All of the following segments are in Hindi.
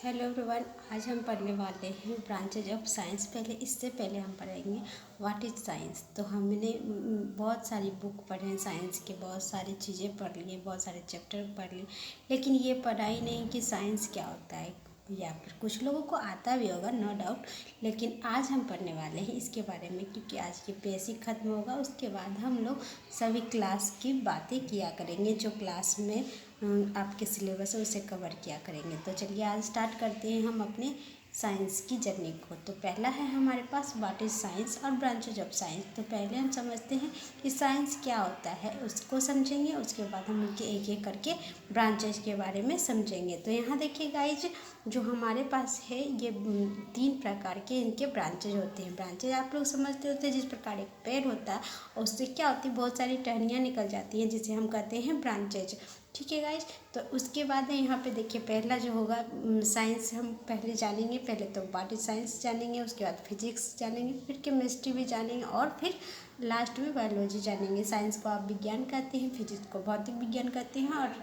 Hello everyone. आज हम पढ़ने वाले हैं ब्रांचेज ऑफ साइंस। इससे पहले हम पढ़ेंगे व्हाट इज़ साइंस। तो हमने बहुत सारी बुक पढ़े हैं साइंस के, बहुत सारी चीज़ें पढ़ ली हैं, बहुत सारे चैप्टर पढ़ लिए, लेकिन ये पढ़ा ही नहीं कि साइंस क्या होता है, या फिर कुछ लोगों को आता भी होगा नो डाउट, लेकिन आज हम पढ़ने वाले हैं इसके बारे में, क्योंकि आज की बेसिक ख़त्म होगा। उसके बाद हम लोग सभी क्लास की बातें किया करेंगे, जो क्लास में आपके सिलेबस है उसे कवर किया करेंगे। तो चलिए आज स्टार्ट करते हैं हम अपने साइंस की जर्नी को। तो पहला है हमारे पास व्हाट इज़ साइंस और ब्रांचेज ऑफ साइंस। तो पहले हम समझते हैं कि साइंस क्या होता है, उसको समझेंगे। उसके बाद हम उनके एक एक करके ब्रांचेज के बारे में समझेंगे। तो यहाँ देखिए गाइज, जो हमारे पास है ये 3 प्रकार के इनके ब्रांचेज होते हैं। ब्रांचेज आप लोग समझते होते हैं, जिस प्रकार एक पेड़ होता है और उससे क्या होती है, बहुत सारी टहनियाँ निकल जाती हैं, जिसे हम कहते हैं ब्रांचेज। ठीक है गाइज। तो उसके बाद है यहाँ पे देखिए, पहला जो होगा साइंस हम पहले जानेंगे। पहले तो व्हाट इज साइंस जानेंगे, उसके बाद फिजिक्स जानेंगे, फिर केमिस्ट्री भी जानेंगे और फिर लास्ट में बायोलॉजी जानेंगे। साइंस को आप विज्ञान कहते हैं, फिजिक्स को भौतिक विज्ञान कहते हैं, और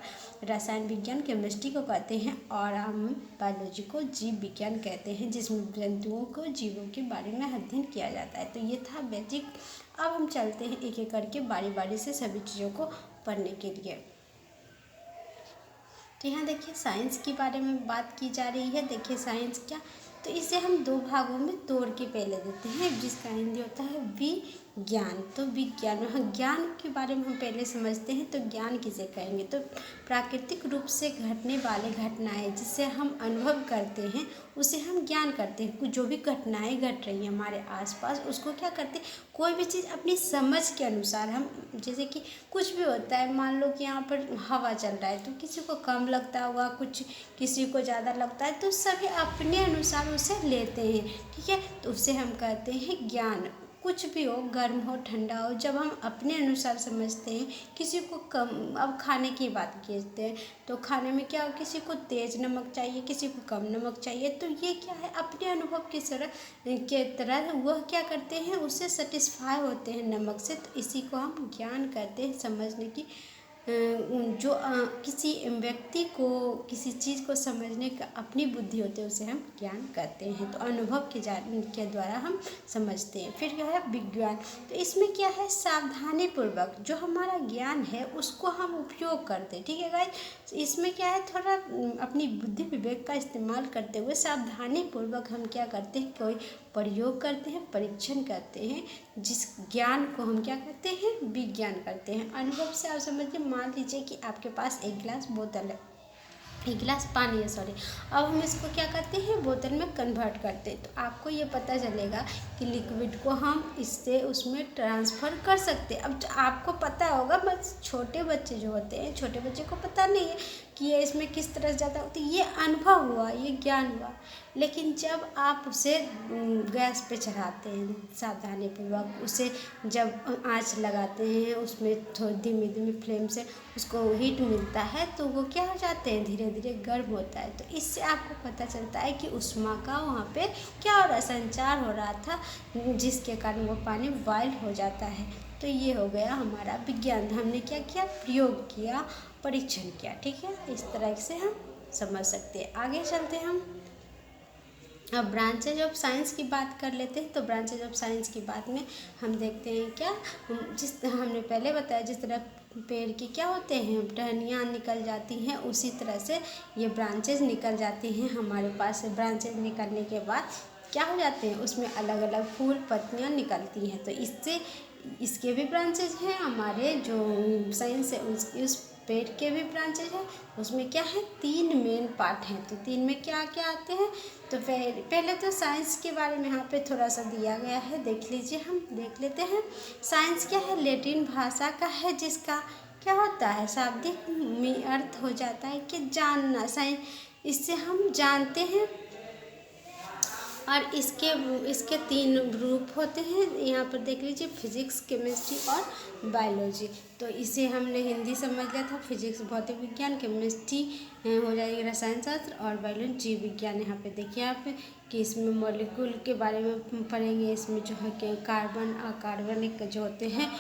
रसायन विज्ञान केमिस्ट्री को कहते हैं, और हम बायोलॉजी को जीव विज्ञान कहते हैं, जिसमें जंतुओं को, जीवों के बारे में अध्ययन किया जाता है। तो ये था बेसिक। अब हम चलते हैं एक एक करके बारी बारी से सभी चीज़ों को पढ़ने के लिए। तो यहाँ देखिए साइंस के बारे में बात की जा रही है। देखिए साइंस क्या, तो इसे हम 2 भागों में तोड़ के पहले देते हैं, जिसका हिंदी होता है विज्ञान। तो विज्ञान, हाँ, ज्ञान के बारे में हम पहले समझते हैं। तो ज्ञान किसे कहेंगे, तो प्राकृतिक रूप से घटने वाले घटनाएं जिसे हम अनुभव करते हैं उसे हम ज्ञान करते हैं। जो भी घटनाएं घट रही हैं हमारे आसपास, उसको क्या करते हैं, कोई भी चीज़ अपनी समझ के अनुसार हम, जैसे कि कुछ भी होता है, मान लो कि यहाँ पर हवा चल रहा है तो किसी को कम लगता होगा, कुछ किसी को ज़्यादा लगता है, तो सभी अपने अनुसार उसे लेते हैं। ठीक है, तो उसे हम कहते हैं ज्ञान। कुछ भी हो, गर्म हो ठंडा हो, जब हम अपने अनुसार समझते हैं, किसी को कम, अब खाने की बात करते हैं तो खाने में क्या, किसी को तेज़ नमक चाहिए, किसी को कम नमक चाहिए, तो ये क्या है, अपने अनुभव के तरह वह क्या करते हैं, उससे सेटिस्फाई होते हैं नमक से। तो इसी को हम ज्ञान कहते हैं, समझने की जो किसी व्यक्ति को किसी चीज़ को समझने का अपनी बुद्धि होती है, उसे हम ज्ञान कहते हैं। तो अनुभव के द्वारा हम समझते हैं। फिर क्या है विज्ञान। तो इसमें क्या है, सावधानी पूर्वक जो हमारा ज्ञान है उसको हम उपयोग करते हैं। ठीक है गाइस, इसमें क्या है, थोड़ा अपनी बुद्धि विवेक का इस्तेमाल करते हुए सावधानी पूर्वक हम क्या करते हैं, कोई प्रयोग करते हैं, परीक्षण करते हैं, जिस ज्ञान को हम क्या करते हैं, विज्ञान करते हैं। अनुभव से आप समझिए, मान लीजिए कि आपके पास एक गिलास बोतल है, एक गिलास पानी है, सॉरी। अब हम इसको क्या करते हैं, बोतल में कन्वर्ट करते हैं। तो आपको ये पता चलेगा कि लिक्विड को हम इससे उसमें ट्रांसफ़र कर सकते हैं। अब आपको पता होगा, बस छोटे बच्चे जो होते हैं, छोटे बच्चे को पता नहीं है कि ये इसमें किस तरह से जाता है। तो ये अनुभव हुआ, ये ज्ञान हुआ। लेकिन जब आप उसे गैस पे चढ़ाते हैं सावधानीपूर्वक, उसे जब आँच लगाते हैं, उसमें थोड़ी धीमी धीमी फ्लेम से उसको हीट मिलता है, तो वो क्या हो जाते हैं, धीरे धीरे गर्म होता है। तो इससे आपको पता चलता है कि ऊष्मा का वहाँ पे क्या हो रहा है, संचार हो रहा था, जिसके कारण वो पानी बॉयल हो जाता है। तो ये हो गया हमारा विज्ञान। हमने क्या किया, प्रयोग किया, परीक्षण किया। ठीक है, इस तरह से हम समझ सकते हैं। आगे चलते हैं हम, अब ब्रांचेज ऑफ साइंस की बात कर लेते हैं। तो ब्रांचेज ऑफ साइंस की बात में हम देखते हैं क्या, जिस हमने पहले बताया, जिस तरह पेड़ की क्या होते हैं, टहनियाँ निकल जाती हैं, उसी तरह से ये ब्रांचेज निकल जाती हैं हमारे पास। ब्रांचेज निकलने के बाद क्या हो जाते हैं, उसमें अलग अलग फूल पत्तियाँ निकलती हैं। तो इससे इसके भी ब्रांचेज हैं, हमारे जो साइंस है उस पेड़ के भी ब्रांचेज हैं। उसमें क्या है, 3 मेन पार्ट हैं। तो 3 में क्या क्या आते हैं, तो पहले तो साइंस के बारे में यहाँ पे थोड़ा सा दिया गया है, देख लीजिए, हम देख लेते हैं। साइंस क्या है, लैटिन भाषा का है, जिसका क्या होता है, शाब्दिक में अर्थ हो जाता है कि जानना। साइंस, इससे हम जानते हैं। और इसके 3 रूप होते हैं, यहाँ पर देख लीजिए, फिजिक्स, केमिस्ट्री और बायोलॉजी। तो इसे हमने हिंदी समझ लिया था, फिजिक्स भौतिक विज्ञान, केमिस्ट्री हो जाएगी रसायन शास्त्र, और बायोलॉजी जीव विज्ञान। यहाँ पे देखिए आप कि इसमें मॉलिक्यूल के बारे में पढ़ेंगे। इसमें जो है कि कार्बन, अकार्बनिक जो होते हैं,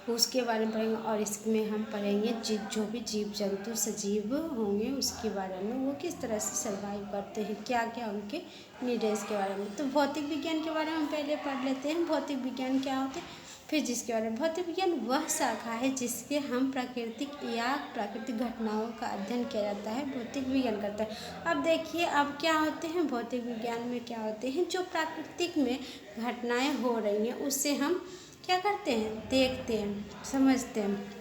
उसके बारे में पढ़ेंगे। और इसमें हम पढ़ेंगे जो भी जीव जंतु सजीव होंगे उसके बारे में, वो किस तरह से सर्वाइव करते हैं, क्या क्या उनके नीड्स के बारे में। तो भौतिक विज्ञान के बारे में हम पहले पढ़ लेते हैं। भौतिक विज्ञान क्या होते हैं, फिजिक्स के बारे में। भौतिक विज्ञान वह शाखा है जिसके हम प्राकृतिक या प्राकृतिक घटनाओं का अध्ययन किया जाता है, भौतिक विज्ञान करता है। अब देखिए अब क्या होते हैं भौतिक विज्ञान में, क्या होते हैं जो प्राकृतिक में घटनाएं हो रही हैं उससे हम क्या करते हैं, देखते हैं, समझते हैं,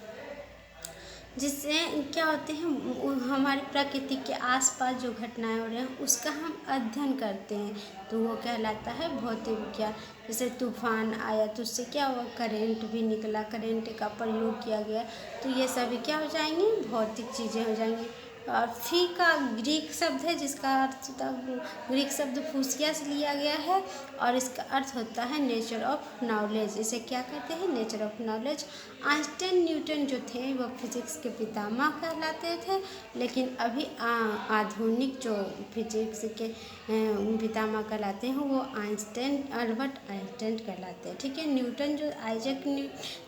जिससे क्या होते हैं हमारी प्रकृति के आसपास जो घटनाएं हो रही हैं उसका हम अध्ययन करते हैं, तो वो कहलाता है भौतिक विज्ञान। जैसे तूफान आया तो उससे क्या हुआ, करंट भी निकला, करंट का प्रयोग किया गया, तो ये सभी क्या हो जाएंगी, भौतिक चीज़ें हो जाएंगी। और फी का ग्रीक शब्द है जिसका अर्थ ग्रीक शब्द फूसिया से लिया गया है और इसका अर्थ होता है नेचर ऑफ नॉलेज। इसे क्या कहते हैं, nature of knowledge. Einstein Newton जो थे वो फिजिक्स के पितामह कहलाते थे, लेकिन अभी आधुनिक जो फिजिक्स के पितामह कहलाते हैं वो आइंस्टाइन, अल्बर्ट आइंस्टाइन कहलाते हैं। ठीक है, न्यूटन जो आइजैक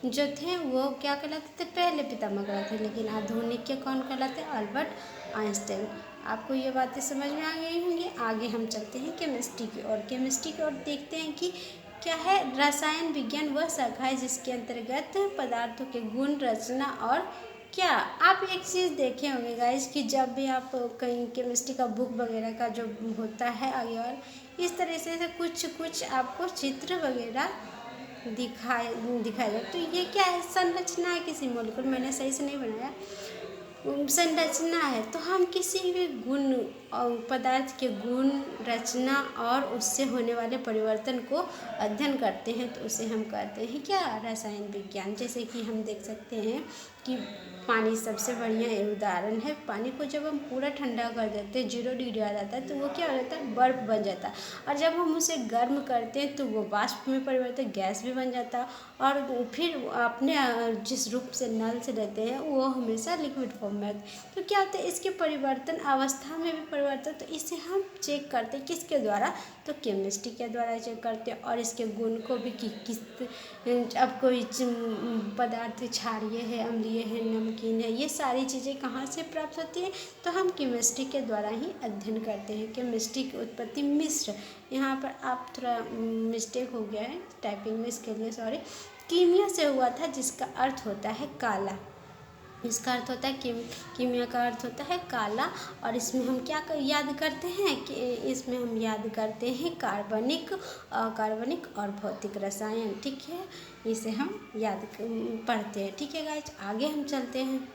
जो थे वो क्या कहलाते थे, पहले पितामह कहलाते थे, लेकिन आधुनिक के कौन कहलाते हैं, अल्बर्ट आइंस्टाइन। आपको ये बातें समझ में आ गई होंगी। आगे हम चलते हैं केमिस्ट्री की ओर। केमिस्ट्री की ओर देखते हैं कि क्या है, रसायन विज्ञान वह शाखा है जिसके अंतर्गत पदार्थों के गुण, रचना और क्या। आप एक चीज़ देखे होंगे गाइस कि जब भी आप कहीं केमिस्ट्री का बुक वगैरह का जो होता है आगे, और इस तरह से कुछ आपको चित्र वगैरह दिखाया जाए। तो ये क्या है, संरचना है किसी मॉलिक्यूल, मैंने सही से नहीं बनाया, संरचना है। तो हम किसी भी गुण पदार्थ के गुण, रचना और उससे होने वाले परिवर्तन को अध्ययन करते हैं, तो उसे हम कहते हैं क्या, रसायन विज्ञान। जैसे कि हम देख सकते हैं कि पानी सबसे बढ़िया एक उदाहरण है। पानी को जब हम पूरा ठंडा कर देते हैं, 0 डिग्री आ जाता है, तो वो क्या हो जाता है, बर्फ़ बन जाता है। और जब हम उसे गर्म करते हैं तो वो वाष्प में परिवर्तित गैस भी बन जाता है, और फिर अपने जिस रूप से नल से रहते हैं वो हमेशा लिक्विड फॉर्म में आते हैं। तो क्या होता है, इसके परिवर्तन अवस्था में भी परिवर्तन, तो इसे हम चेक करते हैं किसके द्वारा, तो केमिस्ट्री के द्वारा चेक करते हैं। और इसके गुण को भी कि किस, अब कोई पदार्थ क्षारीय है, अम्लीय है, नमकीन है, ये सारी चीज़ें कहाँ से प्राप्त होती है, तो हम केमिस्ट्री के द्वारा ही अध्ययन करते हैं। केमिस्ट्री की उत्पत्ति मिस्र, यहाँ पर आप थोड़ा मिस्टेक हो गया है टाइपिंग में, इसके लिए सॉरी, कीमिया से हुआ था, जिसका अर्थ होता है काला। इसका अर्थ होता है कीमिया का अर्थ होता है काला। और इसमें हम क्या याद करते हैं कि इसमें हम याद करते हैं कार्बनिक, अकार्बनिक और भौतिक रसायन। ठीक है, इसे हम याद पढ़ते हैं। ठीक है गाइज, आगे हम चलते हैं।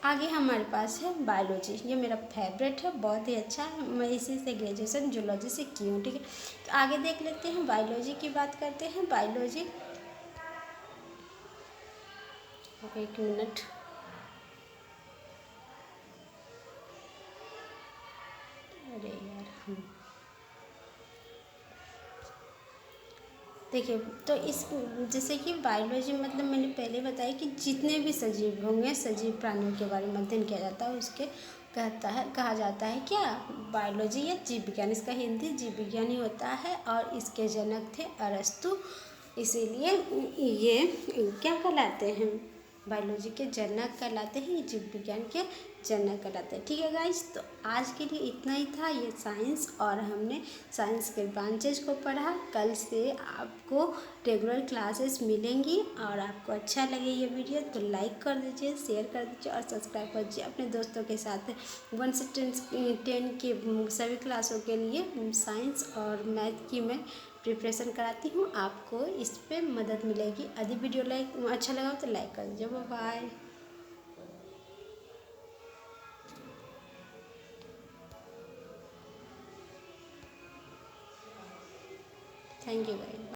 आगे हमारे पास है बायोलॉजी। ये मेरा फेवरेट है, बहुत ही अच्छा है, मैं इसी से ग्रेजुएशन जूलॉजी से की हूँ। ठीक है, तो आगे देख लेते हैं, बायोलॉजी की बात करते हैं। बायोलॉजी, एक मिनट, अरे यार, देखिए तो इस, जैसे कि बायोलॉजी मतलब मैंने पहले बताया कि जितने भी सजीव होंगे, सजीव प्राणियों के बारे में अध्ययन किया जाता है, उसके कहा जाता है क्या, बायोलॉजी या जीव विज्ञान। इसका हिंदी जीव विज्ञान ही होता है, और इसके जनक थे अरस्तु, इसीलिए ये क्या कहलाते हैं, बायोलॉजी के जनक कहलाते हैं, जीव विज्ञान के जनक कहलाते हैं। ठीक है गाइज, तो आज के लिए इतना ही था, ये साइंस, और हमने साइंस के ब्रांचेज को पढ़ा। कल से आपको रेगुलर क्लासेस मिलेंगी, और आपको अच्छा लगे ये वीडियो तो लाइक कर दीजिए, शेयर कर दीजिए और सब्सक्राइब कर दीजिए अपने दोस्तों के साथ। 1 से 10 के सभी क्लासों के लिए साइंस और मैथ की मैं प्रिपरेशन कराती हूँ, आपको इस पे मदद मिलेगी। यदि वीडियो अच्छा लगा तो लाइक कर दीजिए। बाय। Thank you guys.